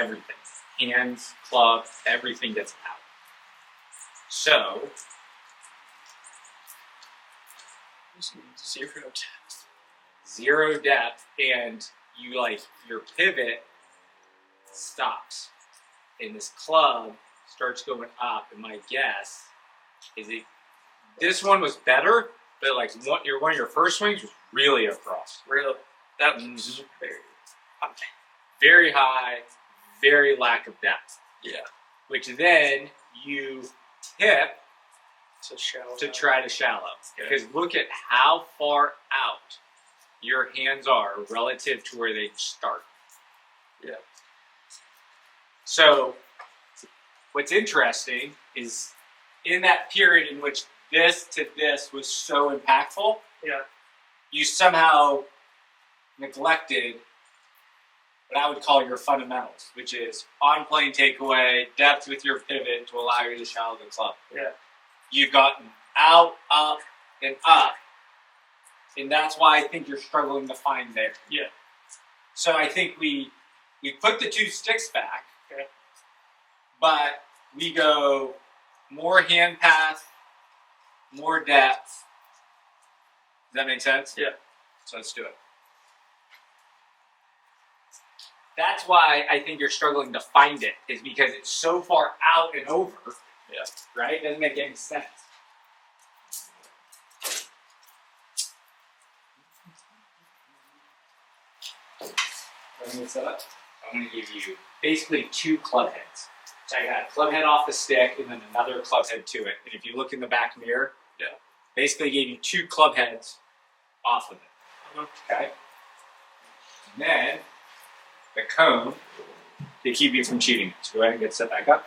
everything. Hands, club, everything gets out. So, zero depth, and you like your pivot stops, and this club starts going up. And my guess is this one was better, but like one of your first swings was really across. Really, that was very high, very lack of depth. Yeah. Which then you tip to try to shallow. Because look at how far out your hands are relative to where they start. Yeah. So what's interesting is in that period in which this to this was so impactful, you somehow neglected what I would call your fundamentals, which is on-plane takeaway, depth with your pivot to allow you to shallow the club. Yeah. You've gotten out, up, and up, and that's why I think you're struggling to find there. Yeah. So I think we put the two sticks back, okay, but we go more hand path, more depth. Does that make sense? Yeah. So let's do it. That's why I think you're struggling to find it, is because it's so far out and over. Yeah. Right? It doesn't make any sense. I'm going to set up. I'm going to give you basically two club heads. So I got a club head off the stick and then another club head to it. And if you look in the back mirror, basically gave you two club heads off of it. Okay? And then the cone to keep you from cheating it. So go ahead and get set back up.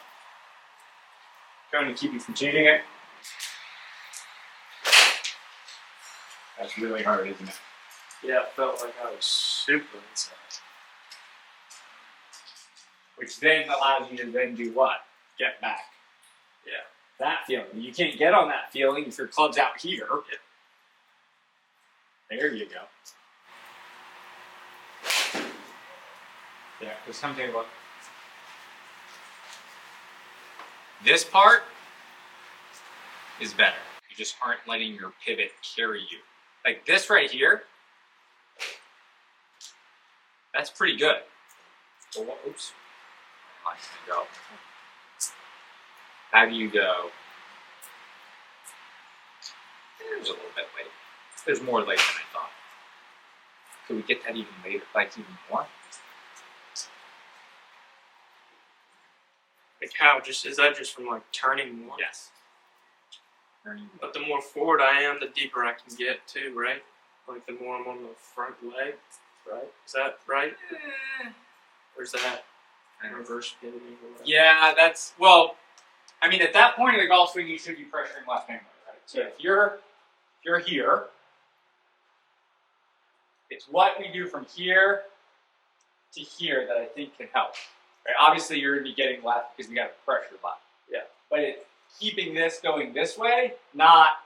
Cone to keep you from cheating it. That's really hard, isn't it? Yeah, it felt like I was super inside. Which then allows you to then do what? Get back. Yeah. That feeling. You can't get on that feeling if your club's out here. Yeah. There you go. Yeah, there's something about this part is better. You just aren't letting your pivot carry you. Like this right here, that's pretty good. Oops. Go. How do you go? There's a little bit late. There's more late than I thought. Could we get that even later, like even more? Like how? Is that just from like turning more? Yes. Turning more. But the more forward I am, the deeper I can get too, right? Like the more I'm on the front leg, right? Is that right? Or is that reverse pivoting or whatever? Yeah, that's, well, I mean, at that point in the golf swing, you should be pressuring left hand, right? So if you're here, it's what we do from here to here that I think can help. Right? Obviously, you're going to be getting left because we got to pressure left. Yeah. But it's keeping this going this way, not.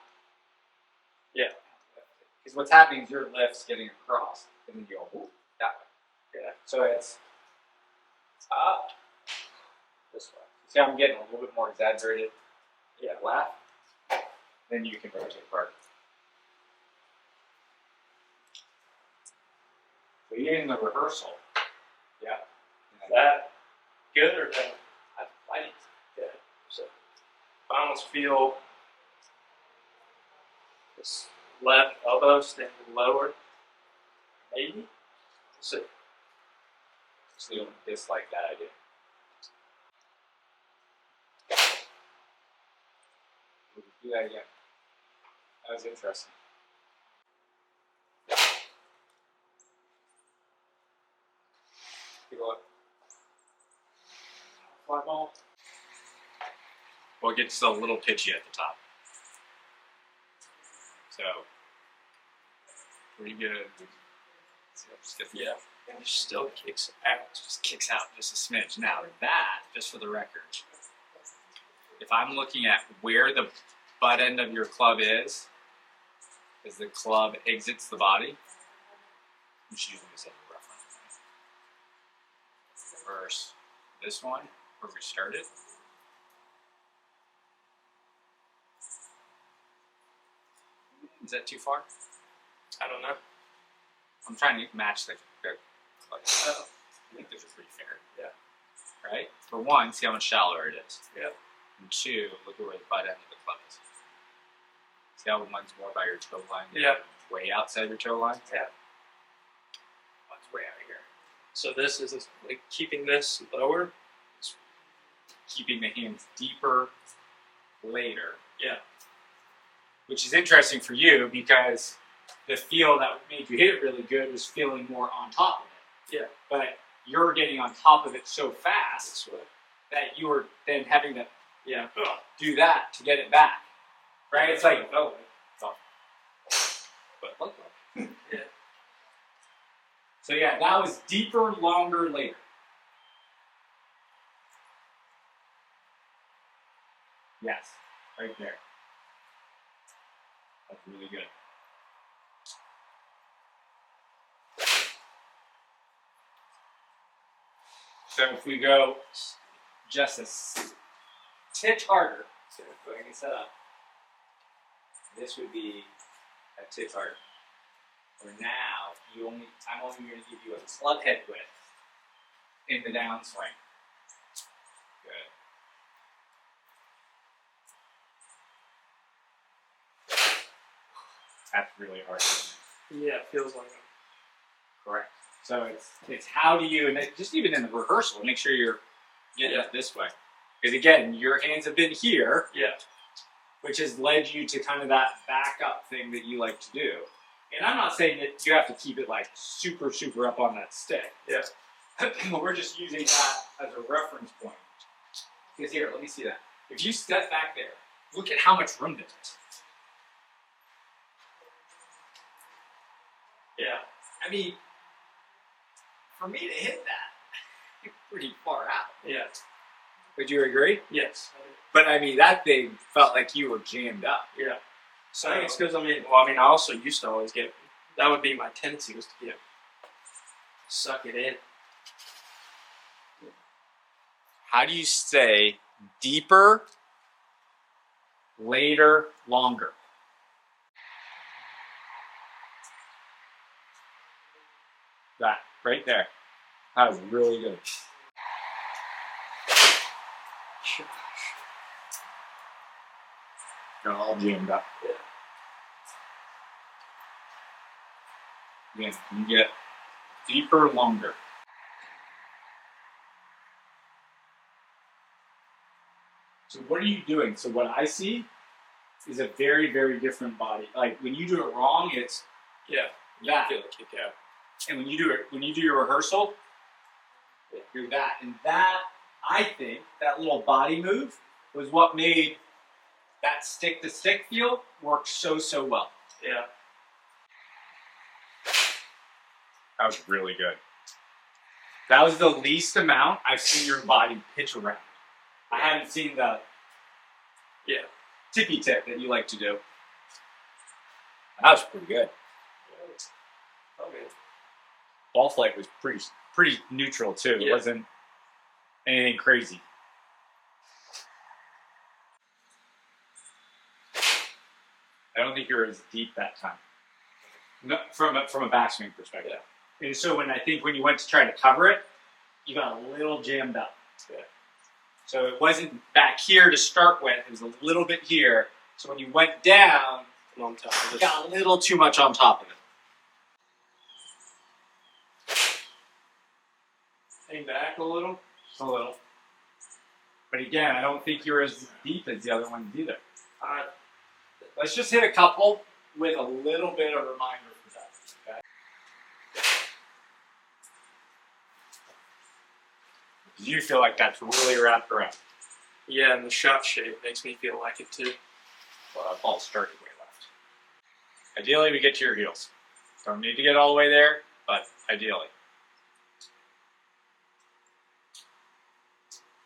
Yeah. Because what's happening is your lift's getting across, and then you go whoop, that way. Yeah. So it's up this way. See how I'm getting a little bit more exaggerated? Yeah, left. Then you can rotate forward. So you're in the rehearsal. Yeah. Is that good or bad? I'm fighting. Yeah. So I almost feel this left elbow standing lower. Maybe. So you don't dislike that idea. We'll do that again. That was interesting. Take a look. Fly ball. Well, it gets a little pitchy at the top. So, pretty good. yeah. And it still kicks out, just kicks out just a smidge. Now that, just for the record, if I'm looking at where the butt end of your club is, as the club exits the body, which usually is a reference. Reverse, this one where we started. Is that too far? I don't know. I'm trying to match the like, I think those are pretty fair. Yeah. Right? For one, see how much shallower it is. Yeah. And two, look at where the butt end of the club is. See how one's more by your toe line? Yeah. Way outside your toe line? Yeah. One's way out of here. So this is like keeping this lower. Keeping the hands deeper later. Yeah. Which is interesting for you because the feel that made you hit it really good was feeling more on top of it. Yeah. But you're getting on top of it so fast That's right. that you were then having to Yeah. do that to get it back. Right? It's like, oh, but look like. yeah. So yeah, that was deeper, longer, later. Yes, right there. That's really good. So if we go just a titch harder, so go ahead and set up. This would be a titch harder. Where now I'm only going to give you a club head width in the downswing. Good. That's really hard. Yeah, it feels like it. Correct. So it's how do you, and just even in the rehearsal, make sure you're getting it this way. Because again, your hands have been here, Yeah. which has led you to kind of that backup thing that you like to do. And I'm not saying that you have to keep it like super, super up on that stick. Yeah. We're just using that as a reference point. Because here, let me see that. If you step back there, look at how much room there is. Yeah. I mean, for me to hit that, you're pretty far out. Yeah. Would you agree? Yes. But I mean, that thing felt like you were jammed up. Yeah. So I think it's because I also used to always get. That would be my tendency was to suck it in. how do you say deeper, later, longer? That right there. That was really good. Got all jammed up. Again, you get deeper, longer. So what are you doing? So what I see is a very, very different body. Like when you do it wrong, it's that. Feel it kick out. And when you do your rehearsal, you're that. And that, I think, that little body move was what made that stick-to-stick feel work so, so well. Yeah. That was really good. That was the least amount I've seen your body pitch around. I haven't seen the tippy tip that you like to do. That was pretty good. Okay. Ball flight was pretty neutral too. It Yeah. wasn't anything crazy. I don't think you're as deep that time. No, from a backswing perspective. And so when you went to try to cover it, you got a little jammed up. Yeah. So it wasn't back here to start with, it was a little bit here. So when you went down, I'm on top of you this. got a little too much on top of it. Hang back a little. Just a little. But again, I don't think you're as deep as the other ones either. Let's just hit a couple with a little bit of reminder for that. Okay? You feel like that's really wrapped around. Yeah, and the shot shape makes me feel like it too. Well, that ball started way left. Ideally, we get to your heels. Don't need to get all the way there, but ideally.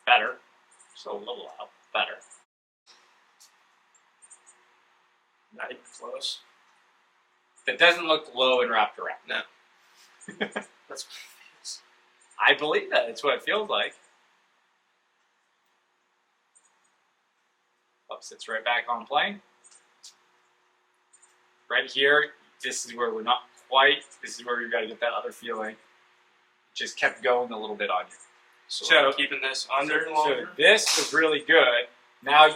Better. So a little out. Better. Not even close. That doesn't look low and wrapped around. No. That's what it feels. I believe that. It's what it feels like. sits right back on plane. Right here, this is where we're not quite. This is where you've got to get that other feeling. Just kept going a little bit on you. So I'm keeping this under longer. So this was really good. Now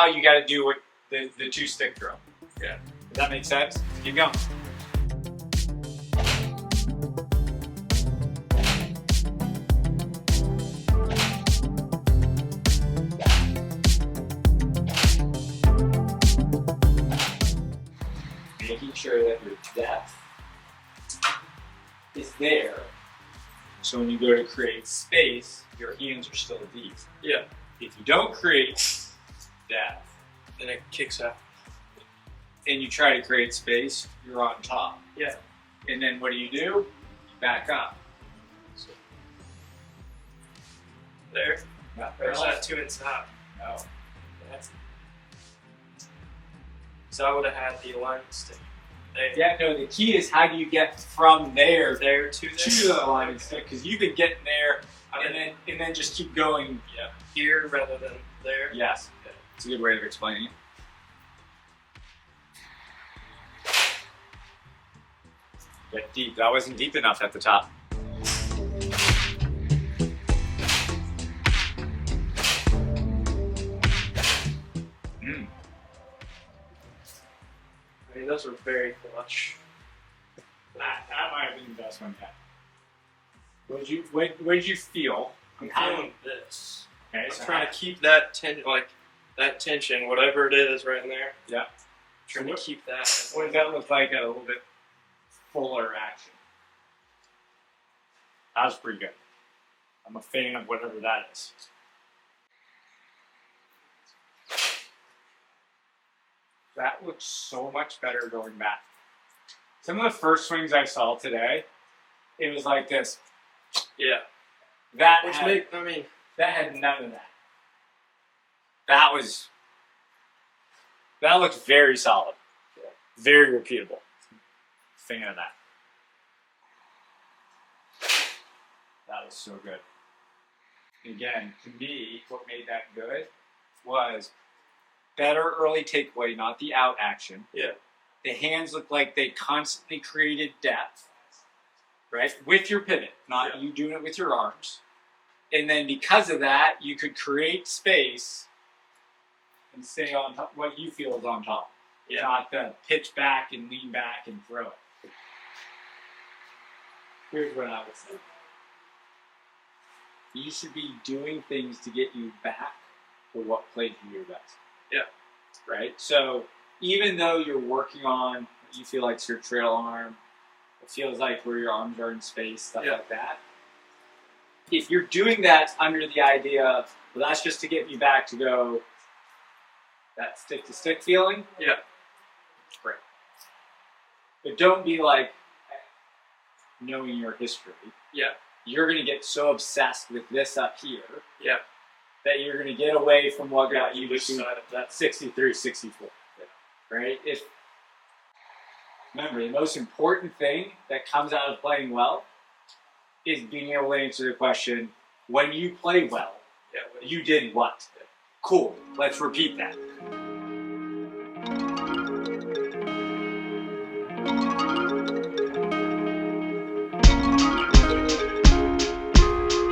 you got to do what the 2-stick throw. Yeah. Does that make sense? Keep going. Making sure that your depth is there. So when you go to create space, your hands are still deep. Yeah. If you don't create depth, Then it kicks out. and you try to create space, you're on top. Yeah. And then what do? You back up. So, there. Or is that 2 inside? No. So I would have had the line stick. There. Yeah, no, the key is how do you get from there There to there. to the line and stick, because you can get there and then just keep going. Yeah. Here rather than there. Yes. It's a good way of explaining it. Get deep. That wasn't deep enough at the top. I mean, those were very clutch. That might have been the best one yet. What did you feel? I'm feeling this. Okay, I'm so trying to keep that tension, whatever it is right in there. Yeah. Trying to keep that. What does that look like at a little bit fuller action? That was pretty good. I'm a fan of whatever that is. That looks so much better going back. Some of the first swings I saw today, it was like this. Yeah. That Which had none of that. That looked very solid. Yeah. Very repeatable. Fan of that. That was so good. Again, to me, what made that good was better early takeaway, not the out action. Yeah. The hands looked like they constantly created depth, right? With your pivot, not you doing it with your arms. And then because of that, you could create space and stay on top, what you feel is on top. Yeah. Not the pitch back and lean back and throw it. Here's what I would say. You should be doing things to get you back to what plays you your best. Yeah. Right? So even though you're working on what you feel like is your trail arm, it feels like where your arms are in space, stuff like that. If you're doing that under the idea of, well, that's just to get me back to go that stick-to-stick feeling, great. But don't be like knowing your history. Yeah. You're going to get so obsessed with this up here that you're going to get away from what got you to that 63, 64. Right? Remember, the most important thing that comes out of playing well is being able to answer the question, when you play well, you did what? Cool. Let's repeat that.